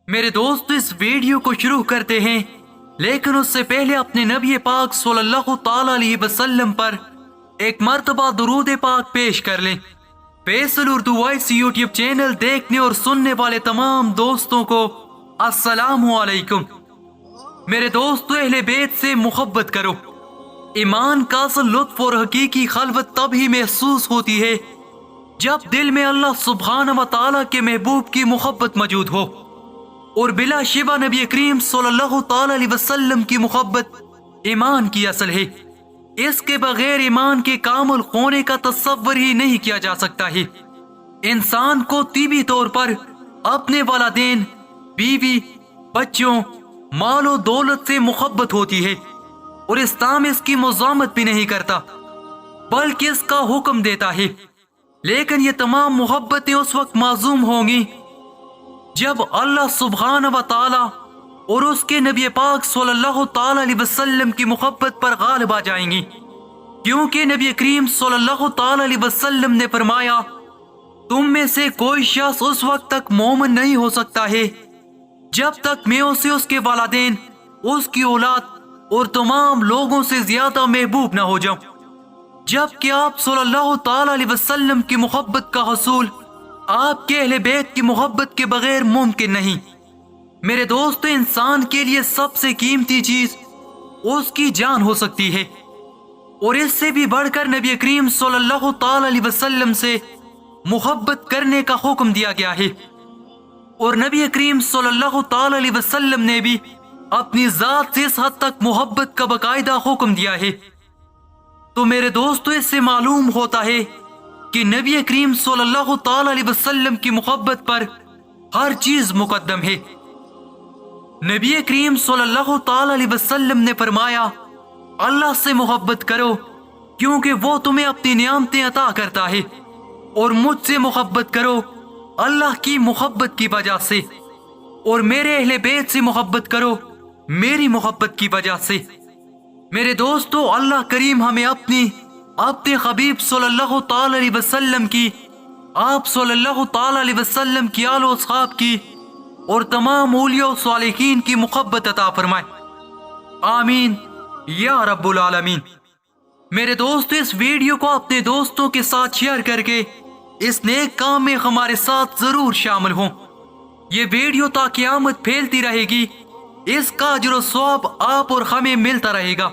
میرے دوست اس ویڈیو کو شروع کرتے ہیں، لیکن اس سے پہلے اپنے نبی پاک صلی اللہ تعالی علیہ وسلم پر ایک مرتبہ درود پاک پیش کر لیں۔ Faisal Urdu voice YouTube channel دیکھنے اور سننے والے تمام دوستوں کو السلام علیکم۔ میرے دوستو، اہل بیت سے محبت کرو۔ ایمان کا اصل لطف اور حقیقی خلوت تب ہی محسوس ہوتی ہے جب دل میں اللہ سبحانہ و تعالیٰ کے محبوب کی محبت موجود ہو، اور بلا شبہ نبی کریم صلی اللہ تعالی علیہ وسلم کی محبت ایمان کی اصل ہے۔ اس کے بغیر ایمان کے کامل ہونے کا تصور ہی نہیں کیا جا سکتا ہے۔ انسان کو طبی طور پر اپنے والدین، بیوی، بچوں، مال و دولت سے محبت ہوتی ہے، اور اسلام اس کی مزاحمت بھی نہیں کرتا بلکہ اس کا حکم دیتا ہے۔ لیکن یہ تمام محبتیں اس وقت معصوم ہوں گی جب اللہ سبحانہ و تعالی اور اس کے نبی پاک صلی اللہ تعالی علیہ وسلم کی محبت پر غالب آ جائیں گی، کیونکہ نبی کریم صلی اللہ تعالی علیہ وسلم نے فرمایا، تم میں سے کوئی شخص اس وقت تک مومن نہیں ہو سکتا ہے جب تک میں اسے اس کے والدین، اس کی اولاد اور تمام لوگوں سے زیادہ محبوب نہ ہو جاؤں۔ جبکہ آپ صلی اللہ تعالی علیہ وسلم کی محبت کا حصول آپ کے اہل بیت کی محبت کے بغیر ممکن نہیں۔ میرے دوستو، انسان کے لیے سب سے قیمتی چیز اس کی جان ہو سکتی ہے، اور اس سے بھی بڑھ کر نبی کریم صلی اللہ تعالی علیہ وسلم سے محبت کرنے کا حکم دیا گیا ہے، اور نبی کریم صلی اللہ تعالی علیہ وسلم نے بھی اپنی ذات سے اس حد تک محبت کا باقاعدہ حکم دیا ہے۔ تو میرے دوستو، اس سے معلوم ہوتا ہے کہ نبی کریم صلی اللہ تعالی علیہ وسلم کی محبت پر ہر چیز مقدم ہے۔ نبی کریم صلی اللہ تعالی علیہ وسلم نے فرمایا، اللہ سے محبت کرو کیونکہ وہ تمہیں اپنی نعمتیں عطا کرتا ہے، اور مجھ سے محبت کرو اللہ کی محبت کی وجہ سے، اور میرے اہل بیت سے محبت کرو میری محبت کی وجہ سے۔ میرے دوستو، اللہ کریم ہمیں اپنے حبیب صلی اللہ تعالی علیہ وسلم کی، آپ صلی اللہ تعالی علیہ وسلم کی آل و اصحاب کی اور تمام اولیاء و صالحین کی محبت عطا فرمائے، آمین یا رب العالمین۔ میرے دوستو، اس ویڈیو کو اپنے دوستوں کے ساتھ شیئر کر کے اس نیک کام میں ہمارے ساتھ ضرور شامل ہوں۔ یہ ویڈیو تا قیامت پھیلتی رہے گی، اس کا اجر و ثواب آپ اور ہمیں ملتا رہے گا۔